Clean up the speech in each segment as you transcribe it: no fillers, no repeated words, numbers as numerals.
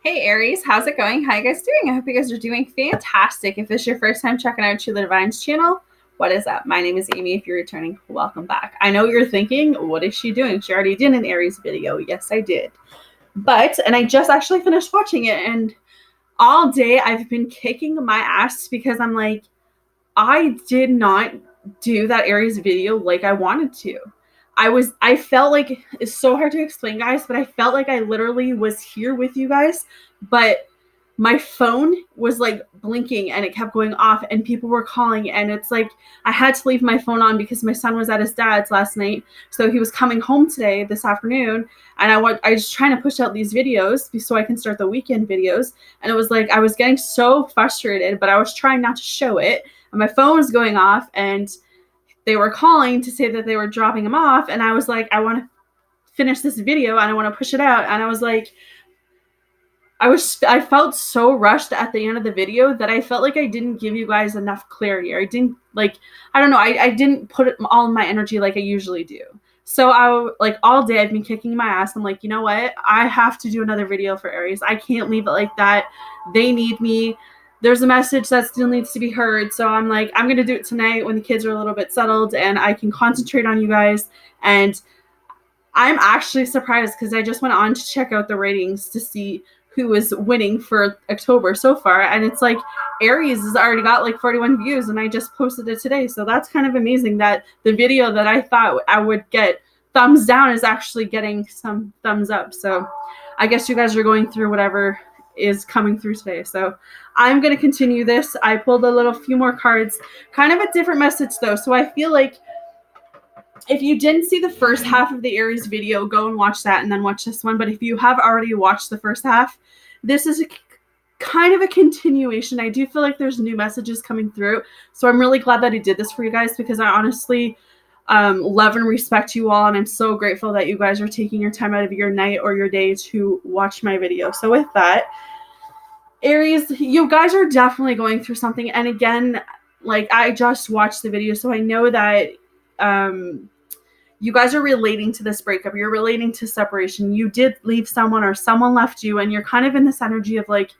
Hey Aries, how's it going? How you guys doing? I hope you guys are doing fantastic. If this is your first time checking out Truly Divine's channel, what is up? My name is Amy. If you're returning, welcome back. I know you're thinking, what is she doing? She already did an Aries video. Yes, I did. And I just actually finished watching it, and all day I've been kicking my ass because I'm like, I did not do that Aries video like I wanted to. I felt like it's so hard to explain, guys, but I felt like I literally was here with you guys, but my phone was like blinking and it kept going off and people were calling, and it's like I had to leave my phone on because my son was at his dad's last night, so he was coming home today this afternoon, and I was trying to push out these videos so I can start the weekend videos, and it was like I was getting so frustrated, but I was trying not to show it, and my phone was going off, and they were calling to say that they were dropping him off, and I was like, I want to finish this video and I want to push it out, and I was like, I felt so rushed at the end of the video that I felt like I didn't give you guys enough clarity, or I didn't, like, I don't know, I didn't put all of my energy like I usually do. So all day I've been kicking my ass. I'm like, you know what? I have to do another video for Aries. I can't leave it like that. They need me. There's a message that still needs to be heard. So I'm like, I'm going to do it tonight when the kids are a little bit settled and I can concentrate on you guys. And I'm actually surprised because I just went on to check out the ratings to see who is winning for October so far, and it's like Aries has already got like 41 views, and I just posted it today. So that's kind of amazing that the video that I thought I would get thumbs down is actually getting some thumbs up. So I guess you guys are going through whatever is coming through today. So I'm going to continue this. I pulled a little few more cards, kind of a different message though. So I feel like if you didn't see the first half of the Aries video, go and watch that and then watch this one. But if you have already watched the first half, this is kind of a continuation. I do feel like there's new messages coming through. So I'm really glad that I did this for you guys, because I honestly love and respect you all. And I'm so grateful that you guys are taking your time out of your night or your day to watch my video. So with that, Aries, you guys are definitely going through something. And again, like, I just watched the video, so I know that you guys are relating to this breakup. You're relating to separation. You did leave someone, or someone left you, and you're kind of in this energy of like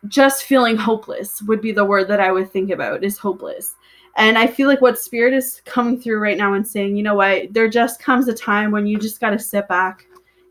just feeling hopeless would be the word that I would think about, is hopeless. And I feel like what Spirit is coming through right now and saying, you know what, there just comes a time when you just got to sit back.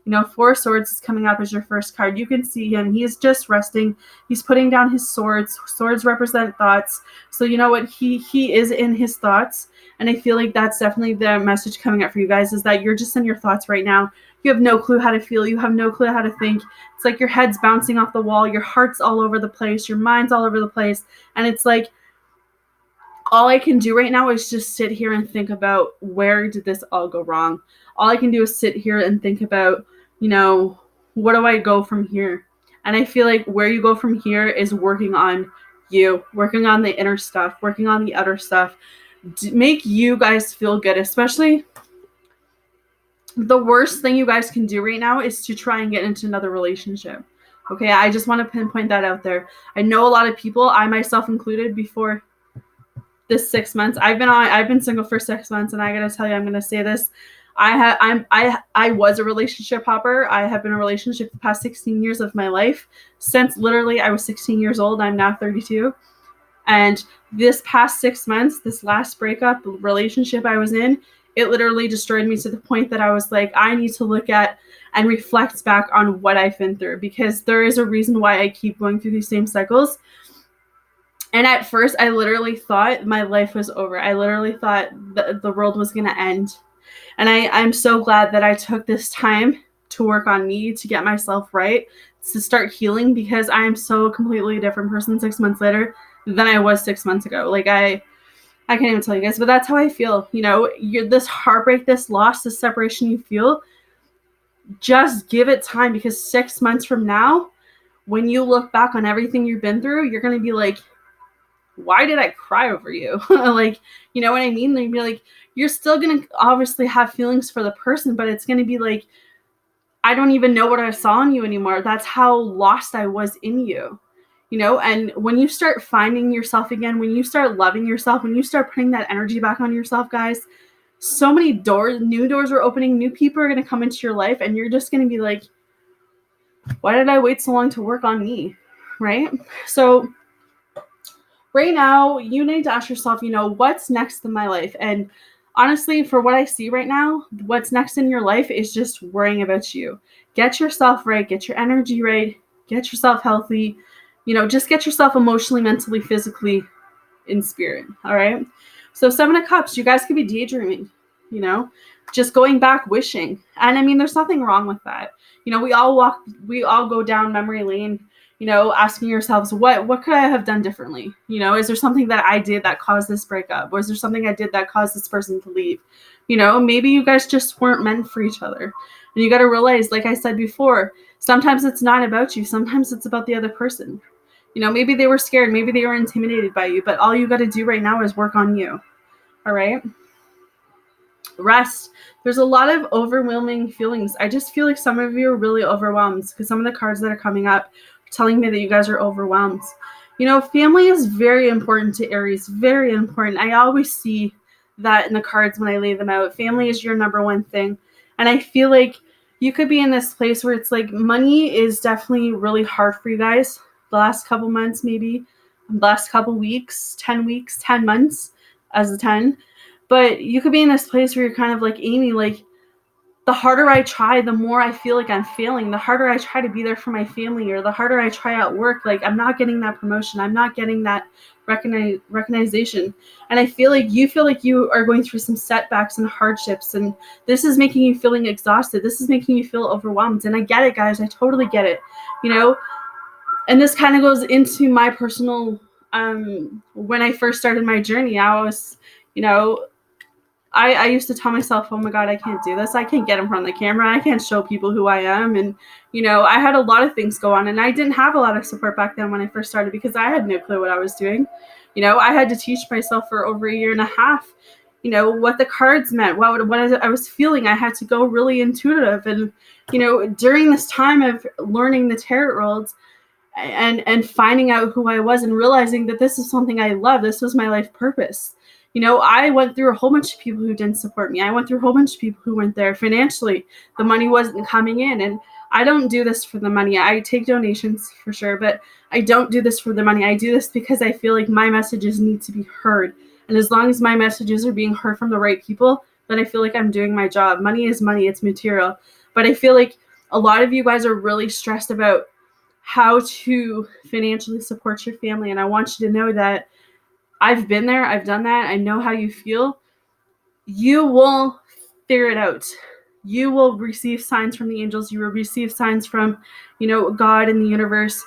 You know, Four Swords is coming up as your first card. You can see him. He is just resting. He's putting down his swords. Swords represent thoughts. So you know what? He is in his thoughts. And I feel like that's definitely the message coming up for you guys, is that you're just in your thoughts right now. You have no clue how to feel. You have no clue how to think. It's like your head's bouncing off the wall. Your heart's all over the place. Your mind's all over the place. And it's like, all I can do right now is just sit here and think about, where did this all go wrong? All I can do is sit here and think about, you know, what do I go from here? And I feel like where you go from here is working on you, working on the inner stuff, working on the outer stuff. Make you guys feel good. Especially, the worst thing you guys can do right now is to try and get into another relationship. Okay, I just want to pinpoint that out there. I know a lot of people, I myself included, before this 6 months, I've been single for 6 months, and I gotta tell you, I'm gonna say this. I was a relationship hopper. I have been in a relationship the past 16 years of my life. Since literally I was 16 years old. I'm now 32. And this past 6 months, this last breakup relationship I was in, it literally destroyed me, to the point that I was like, I need to look at and reflect back on what I've been through, because there is a reason why I keep going through these same cycles. And at first, I literally thought my life was over. I literally thought the world was going to end. And I'm so glad that I took this time to work on me, to get myself right, to start healing, because I am so completely a different person 6 months later than I was 6 months ago. Like, I can't even tell you guys, but that's how I feel. You know, this heartbreak, this loss, this separation you feel, just give it time, because 6 months from now, when you look back on everything you've been through, you're going to be like, why did I cry over you? Like, you know what I mean? You'd be like, you're still going to obviously have feelings for the person, but it's going to be like, I don't even know what I saw in you anymore. That's how lost I was in you. You know, and when you start finding yourself again, when you start loving yourself, when you start putting that energy back on yourself, guys, so many new doors are opening, new people are going to come into your life, and you're just going to be like, Why did I wait so long to work on me? Right? So right now, you need to ask yourself, what's next in my life? And honestly, for what I see right now, what's next in your life is just worrying about you. Get yourself right, get your energy right, get yourself healthy, just get yourself emotionally, mentally, physically in spirit. All right. So 7 of Cups, you guys could be daydreaming, you know, just going back wishing. And I mean, there's nothing wrong with that. We all go down memory lane, asking yourselves, what could I have done differently? Is there something that I did that caused this breakup? Was there something I did that caused this person to leave? Maybe you guys just weren't meant for each other. And you got to realize, like I said before, sometimes it's not about you. Sometimes it's about the other person. Maybe they were scared, maybe they were intimidated by you, but all you got to do right now is work on you. All right? Rest. There's a lot of overwhelming feelings. I just feel like some of you are really overwhelmed because some of the cards that are coming up are telling me that you guys are overwhelmed. Family is very important to Aries, very important. I always see that in the cards when I lay them out. Family is your number one thing. And I feel like you could be in this place where it's like money is definitely really hard for you guys the last couple months, maybe the last couple weeks, 10 weeks, 10 months as a 10. But you could be in this place where you're kind of like, Amy, like, the harder I try, the more I feel like I'm failing. The harder I try to be there for my family, or the harder I try at work, like, I'm not getting that promotion. I'm not getting that recognition. And I feel like you are going through some setbacks and hardships, and this is making you feeling exhausted. This is making you feel overwhelmed. And I get it, guys. I totally get it. And this kind of goes into my personal, when I first started my journey, I was, I used to tell myself, oh my God, I can't do this. I can't get in front of the camera. I can't show people who I am. And, I had a lot of things go on, and I didn't have a lot of support back then when I first started because I had no clue what I was doing. I had to teach myself for over a year and a half, what the cards meant, what I was feeling. I had to go really intuitive. And, during this time of learning the tarot world, and finding out who I was and realizing that this is something I love. This was my life purpose. I went through a whole bunch of people who didn't support me. I went through a whole bunch of people who weren't there financially. The money wasn't coming in. And I don't do this for the money. I take donations for sure, but I don't do this for the money. I do this because I feel like my messages need to be heard. And as long as my messages are being heard from the right people, then I feel like I'm doing my job. Money is money. It's material. But I feel like a lot of you guys are really stressed about how to financially support your family. And I want you to know that I've been there. I've done that. I know how you feel. You will figure it out. You will receive signs from the angels. You will receive signs from, God and the universe.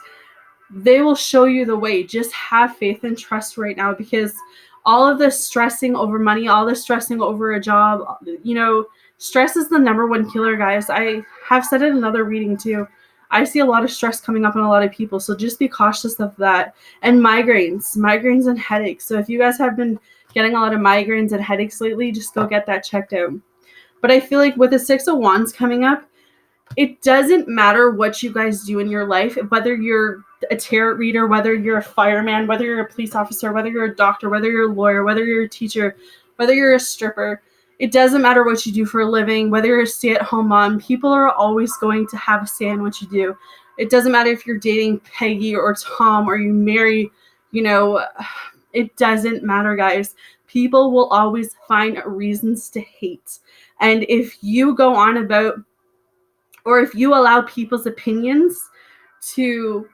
They will show you the way. Just have faith and trust right now, because all of this stressing over money, all this stressing over a job, stress is the number one killer, guys. I have said it in another reading too. I see a lot of stress coming up in a lot of people, so just be cautious of that. And migraines and headaches. So if you guys have been getting a lot of migraines and headaches lately, just go get that checked out. But I feel like with the 6 of Wands coming up, it doesn't matter what you guys do in your life, whether you're a tarot reader, whether you're a fireman, whether you're a police officer, whether you're a doctor, whether you're a lawyer, whether you're a teacher, whether you're a stripper. It doesn't matter what you do for a living, whether you're a stay-at-home mom. People are always going to have a say in what you do. It doesn't matter if you're dating Peggy or Tom or you marry, it doesn't matter, guys. People will always find reasons to hate. And if you go on about, or if you allow people's opinions to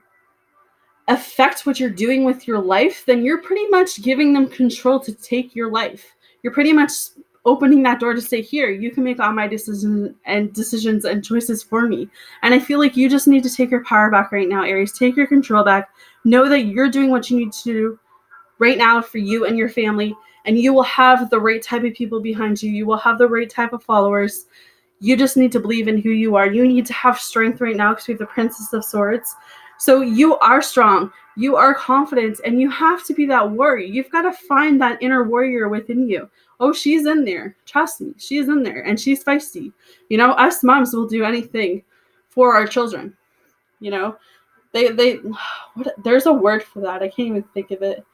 affect what you're doing with your life, then you're pretty much giving them control to take your life. You're pretty much opening that door to say, here, you can make all my decisions and choices for me. And I feel like you just need to take your power back right now, Aries. Take your control back. Know that you're doing what you need to do right now for you and your family, and you will have the right type of people behind you. You will have the right type of followers. You just need to believe in who you are. You need to have strength right now because we have the Princess of Swords. So you are strong. You are confident, and you have to be that warrior. You've got to find that inner warrior within you. Oh, she's in there. Trust me, she's in there, and she's feisty. Us moms will do anything for our children. There's a word for that. I can't even think of it.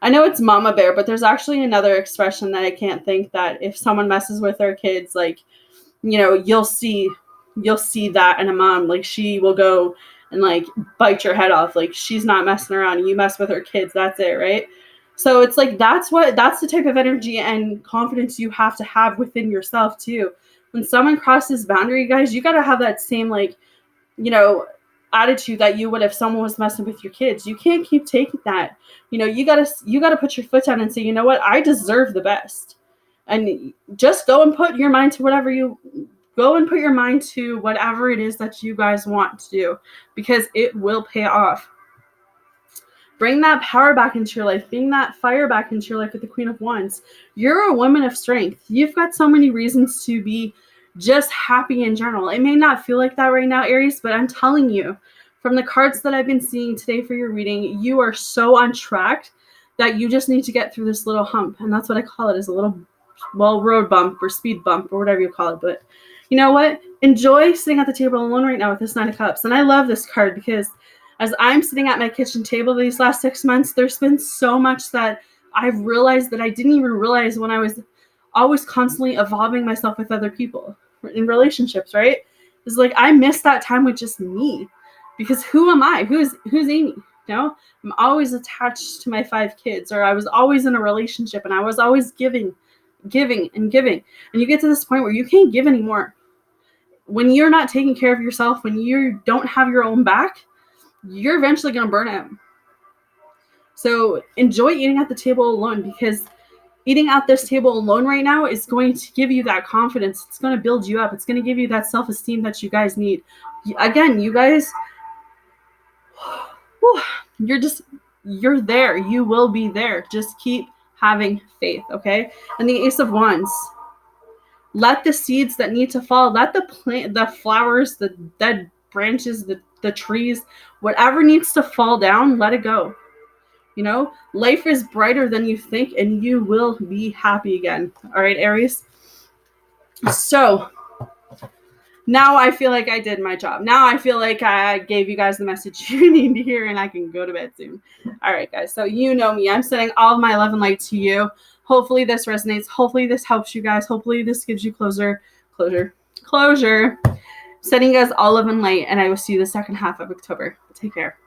I know it's mama bear, but there's actually another expression that I can't think, that if someone messes with their kids, like, you'll see you'll see that in a mom. Like, she will go and like bite your head off. Like, she's not messing around. You mess with her kids, that's it, right? So it's like that's the type of energy and confidence you have to have within yourself too. When someone crosses boundary, guys, you got to have that same, like, you know, attitude that you would if someone was messing with your kids. You can't keep taking that. You gotta put your foot down and say, you know what, I deserve the best. And just go and put your mind to whatever it is that you guys want to do, because it will pay off. Bring that power back into your life. Bring that fire back into your life with the Queen of Wands. You're a woman of strength. You've got so many reasons to be just happy in general. It may not feel like that right now, Aries, but I'm telling you, from the cards that I've been seeing today for your reading, you are so on track that you just need to get through this little hump. And that's what I call it, is a little, road bump or speed bump or whatever you call it. But you know what? Enjoy sitting at the table alone right now with this Nine of Cups. And I love this card because as I'm sitting at my kitchen table these last 6 months, there's been so much that I've realized that I didn't even realize when I was always constantly evolving myself with other people in relationships, right? It's like I miss that time with just me, because who am I? Who's Amy? I'm always attached to my 5 kids, or I was always in a relationship and I was always giving. And you get to this point where you can't give anymore. When you're not taking care of yourself, when you don't have your own back, you're eventually going to burn out. So enjoy eating at the table alone, because eating at this table alone right now is going to give you that confidence. It's going to build you up. It's going to give you that self-esteem that you guys need. Again, you guys, you're there. You will be there. Just keep having faith, okay? And the Ace of Wands. Let the seeds that need to fall, let the flowers, the dead branches, the trees, whatever needs to fall down, let it go. Life is brighter than you think, and you will be happy again. All right, Aries? So now I feel like I did my job. Now I feel like I gave you guys the message you need to hear, and I can go to bed soon. All right, guys. So you know me. I'm sending all of my love and light to you. Hopefully this resonates. Hopefully this helps you guys. Hopefully this gives you closure. Sending you guys all love and light, and I will see you the second half of October. Take care.